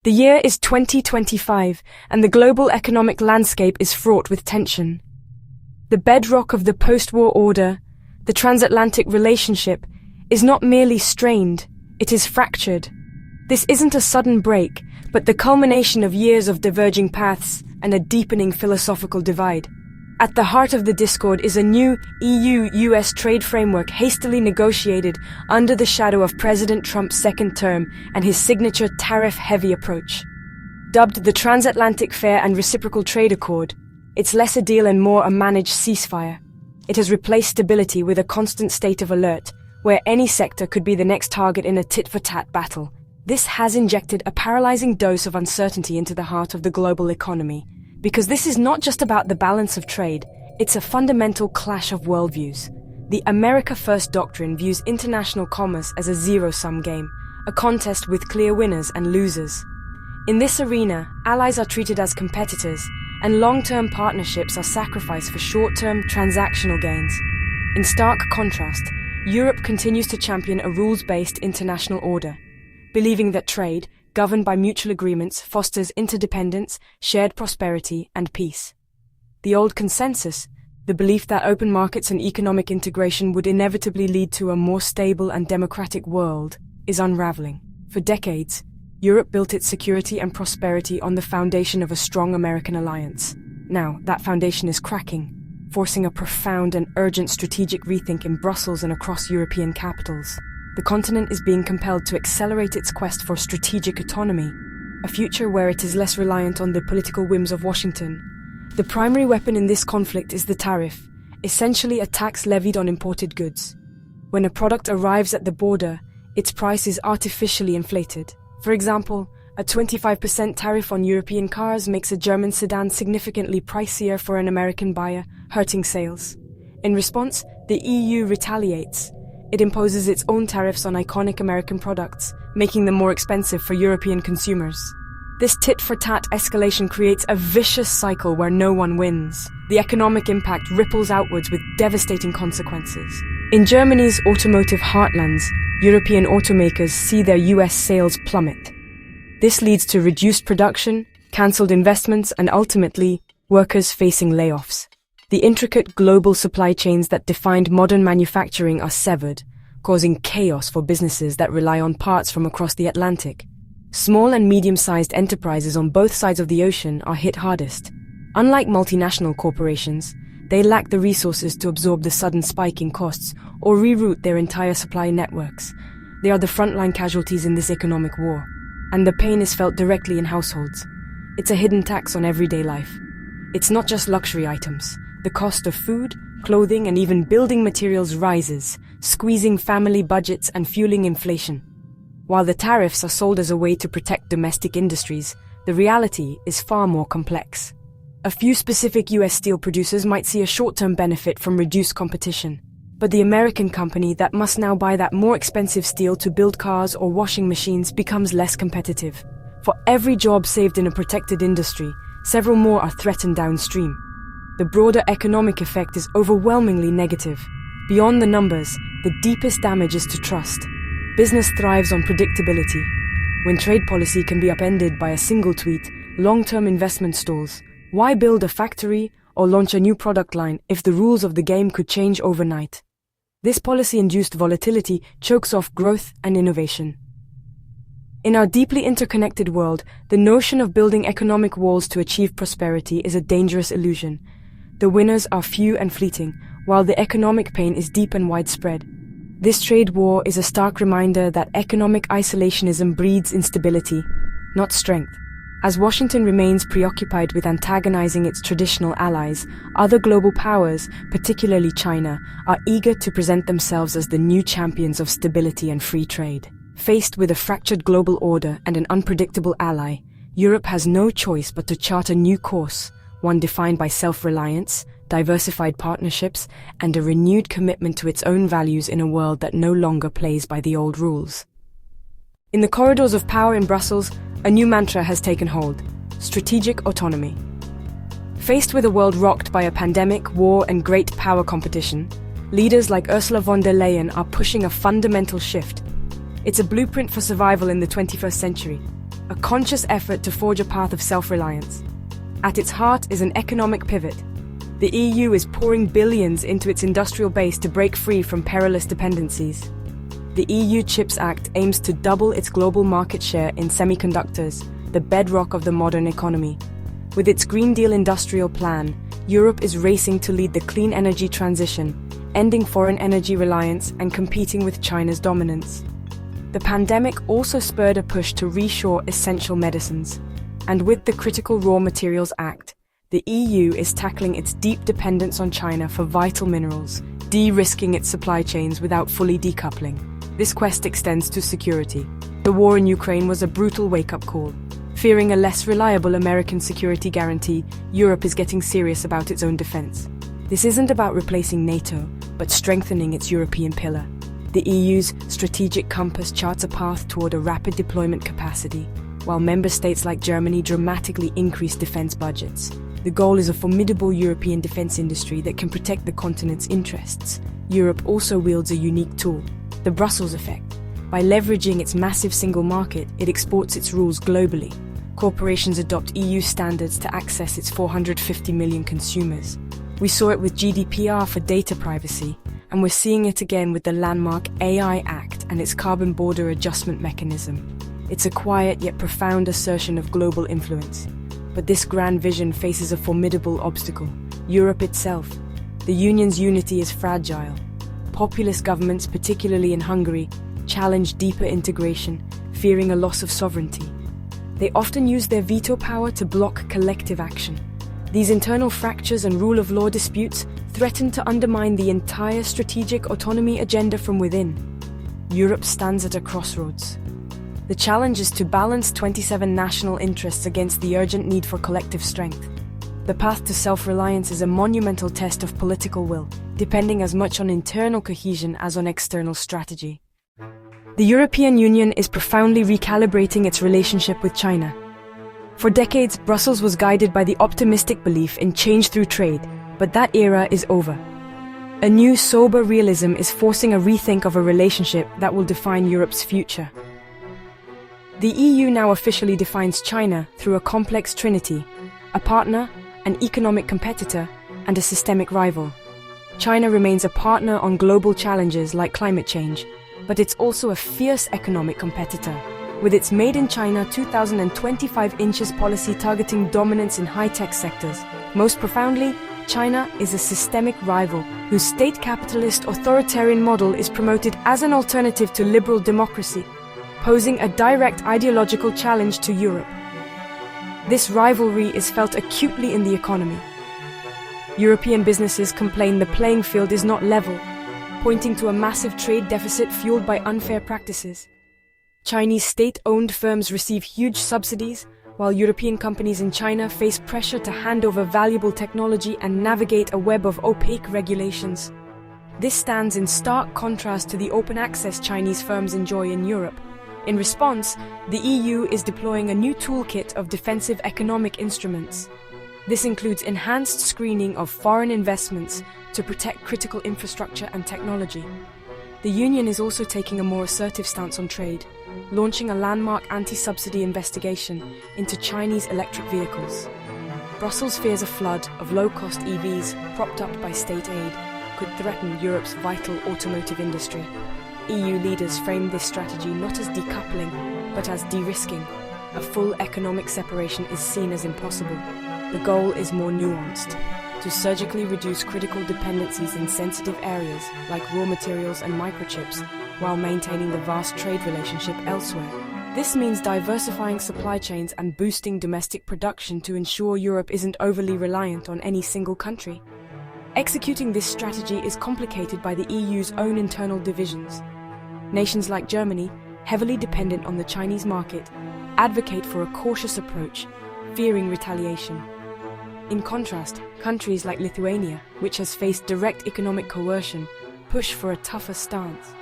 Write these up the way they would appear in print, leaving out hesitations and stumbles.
The year is 2025, and the global economic landscape is fraught with tension. The bedrock of the post-war order, the transatlantic relationship, is not merely strained, it is fractured. This isn't a sudden break, but the culmination of years of diverging paths and a deepening philosophical divide. At the heart of the discord is a new EU-U.S. trade framework hastily negotiated under the shadow of President Trump's second term and his signature tariff-heavy approach. Dubbed the Transatlantic Fair and Reciprocal Trade Accord, it's less a deal and more a managed ceasefire. It has replaced stability with a constant state of alert, where any sector could be the next target in a tit-for-tat battle. This has injected a paralyzing dose of uncertainty into the heart of the global economy. Because this is not just about the balance of trade, it's a fundamental clash of worldviews. The America First doctrine views international commerce as a zero-sum game, a contest with clear winners and losers. In this arena, allies are treated as competitors, and long-term partnerships are sacrificed for short-term transactional gains. In stark contrast, Europe continues to champion a rules-based international order, believing that trade, governed by mutual agreements, fosters interdependence, shared prosperity, and peace. The old consensus, the belief that open markets and economic integration would inevitably lead to a more stable and democratic world, is unraveling. For decades, Europe built its security and prosperity on the foundation of a strong American alliance. Now, that foundation is cracking, forcing a profound and urgent strategic rethink in Brussels and across European capitals. The continent is being compelled to accelerate its quest for strategic autonomy, a future where it is less reliant on the political whims of Washington. The primary weapon in this conflict is the tariff, essentially a tax levied on imported goods. When a product arrives at the border, its price is artificially inflated. For example, a 25% tariff on European cars makes a German sedan significantly pricier for an American buyer, hurting sales. In response, the EU retaliates. It imposes its own tariffs on iconic American products, making them more expensive for European consumers. This tit-for-tat escalation creates a vicious cycle where no one wins. The economic impact ripples outwards with devastating consequences. In Germany's automotive heartlands, European automakers see their US sales plummet. This leads to reduced production, cancelled investments, and ultimately, workers facing layoffs. The intricate global supply chains that defined modern manufacturing are severed, causing chaos for businesses that rely on parts from across the Atlantic. Small and medium-sized enterprises on both sides of the ocean are hit hardest. Unlike multinational corporations, they lack the resources to absorb the sudden spike in costs or reroute their entire supply networks. They are the frontline casualties in this economic war, and the pain is felt directly in households. It's a hidden tax on everyday life. It's not just luxury items. The cost of food, clothing, and even building materials rises, squeezing family budgets and fueling inflation. While the tariffs are sold as a way to protect domestic industries, the reality is far more complex. A few specific US steel producers might see a short-term benefit from reduced competition, but the American company that must now buy that more expensive steel to build cars or washing machines becomes less competitive. For every job saved in a protected industry, several more are threatened downstream. The broader economic effect is overwhelmingly negative. Beyond the numbers, the deepest damage is to trust. Business thrives on predictability. When trade policy can be upended by a single tweet, long-term investment stalls. Why build a factory or launch a new product line if the rules of the game could change overnight? This policy-induced volatility chokes off growth and innovation. In our deeply interconnected world, the notion of building economic walls to achieve prosperity is a dangerous illusion. The winners are few and fleeting, while the economic pain is deep and widespread. This trade war is a stark reminder that economic isolationism breeds instability, not strength. As Washington remains preoccupied with antagonizing its traditional allies, other global powers, particularly China, are eager to present themselves as the new champions of stability and free trade. Faced with a fractured global order and an unpredictable ally, Europe has no choice but to chart a new course, one defined by self-reliance, diversified partnerships, and a renewed commitment to its own values in a world that no longer plays by the old rules. In the corridors of power in Brussels, a new mantra has taken hold: strategic autonomy. Faced with a world rocked by a pandemic, war, and great power competition, leaders like Ursula von der Leyen are pushing a fundamental shift. It's a blueprint for survival in the 21st century, a conscious effort to forge a path of self-reliance. At its heart is an economic pivot. The EU is pouring billions into its industrial base to break free from perilous dependencies. The EU Chips Act aims to double its global market share in semiconductors, the bedrock of the modern economy. With its Green Deal industrial plan, Europe is racing to lead the clean energy transition, ending foreign energy reliance and competing with China's dominance. The pandemic also spurred a push to reshore essential medicines. And with the Critical Raw Materials Act, the EU is tackling its deep dependence on China for vital minerals, de-risking its supply chains without fully decoupling. This quest extends to security. The war in Ukraine was a brutal wake-up call. Fearing a less reliable American security guarantee, Europe is getting serious about its own defense. This isn't about replacing NATO, but strengthening its European pillar. The EU's strategic compass charts a path toward a rapid deployment capacity, while member states like Germany dramatically increase defense budgets. The goal is a formidable European defense industry that can protect the continent's interests. Europe also wields a unique tool, the Brussels effect. By leveraging its massive single market, it exports its rules globally. Corporations adopt EU standards to access its 450 million consumers. We saw it with GDPR for data privacy, and we're seeing it again with the landmark AI Act and its carbon border adjustment mechanism. It's a quiet yet profound assertion of global influence. But this grand vision faces a formidable obstacle: Europe itself. The Union's unity is fragile. Populist governments, particularly in Hungary, challenge deeper integration, fearing a loss of sovereignty. They often use their veto power to block collective action. These internal fractures and rule of law disputes threaten to undermine the entire strategic autonomy agenda from within. Europe stands at a crossroads. The challenge is to balance 27 national interests against the urgent need for collective strength. The path to self-reliance is a monumental test of political will, depending as much on internal cohesion as on external strategy. The European Union is profoundly recalibrating its relationship with China. For decades, Brussels was guided by the optimistic belief in change through trade, but that era is over. A new sober realism is forcing a rethink of a relationship that will define Europe's future. The EU now officially defines China through a complex trinity: a partner, an economic competitor, and a systemic rival. China remains a partner on global challenges like climate change, but it's also a fierce economic competitor, with its Made in China 2025 inches policy targeting dominance in high-tech sectors. Most profoundly, China is a systemic rival whose state capitalist authoritarian model is promoted as an alternative to liberal democracy, posing a direct ideological challenge to Europe. This rivalry is felt acutely in the economy. European businesses complain the playing field is not level, pointing to a massive trade deficit fueled by unfair practices. Chinese state-owned firms receive huge subsidies, while European companies in China face pressure to hand over valuable technology and navigate a web of opaque regulations. This stands in stark contrast to the open access Chinese firms enjoy in Europe. In response, the EU is deploying a new toolkit of defensive economic instruments. This includes enhanced screening of foreign investments to protect critical infrastructure and technology. The Union is also taking a more assertive stance on trade, launching a landmark anti-subsidy investigation into Chinese electric vehicles. Brussels fears a flood of low-cost EVs propped up by state aid could threaten Europe's vital automotive industry. EU leaders framed this strategy not as decoupling, but as de-risking. A full economic separation is seen as impossible. The goal is more nuanced: to surgically reduce critical dependencies in sensitive areas like raw materials and microchips, while maintaining the vast trade relationship elsewhere. This means diversifying supply chains and boosting domestic production to ensure Europe isn't overly reliant on any single country. Executing this strategy is complicated by the EU's own internal divisions. Nations like Germany, heavily dependent on the Chinese market, advocate for a cautious approach, fearing retaliation. In contrast, countries like Lithuania, which has faced direct economic coercion, push for a tougher stance.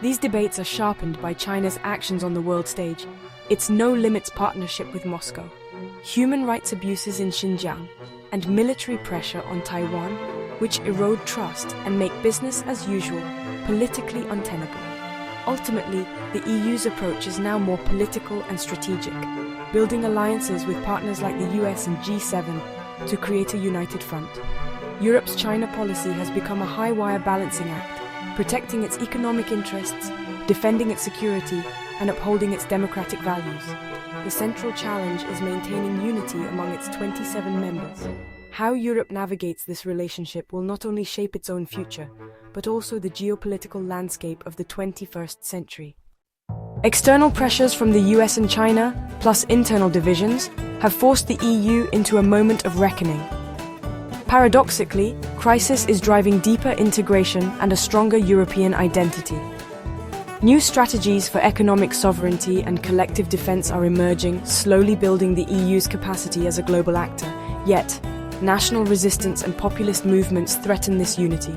These debates are sharpened by China's actions on the world stage, its no-limits partnership with Moscow, human rights abuses in Xinjiang, and military pressure on Taiwan, which erode trust and make business as usual politically untenable. Ultimately, the EU's approach is now more political and strategic, building alliances with partners like the US and G7 to create a united front. Europe's China policy has become a high-wire balancing act, protecting its economic interests, defending its security, and upholding its democratic values. The central challenge is maintaining unity among its 27 members. How Europe navigates this relationship will not only shape its own future, but also the geopolitical landscape of the 21st century. External pressures from the US and China, plus internal divisions, have forced the EU into a moment of reckoning. Paradoxically, crisis is driving deeper integration and a stronger European identity. New strategies for economic sovereignty and collective defense are emerging, slowly building the EU's capacity as a global actor. Yet, national resistance and populist movements threaten this unity.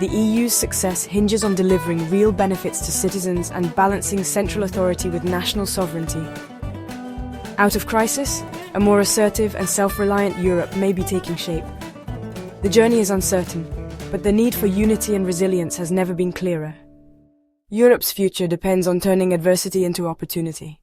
The EU's success hinges on delivering real benefits to citizens and balancing central authority with national sovereignty. Out of crisis, a more assertive and self-reliant Europe may be taking shape. The journey is uncertain, but the need for unity and resilience has never been clearer. Europe's future depends on turning adversity into opportunity.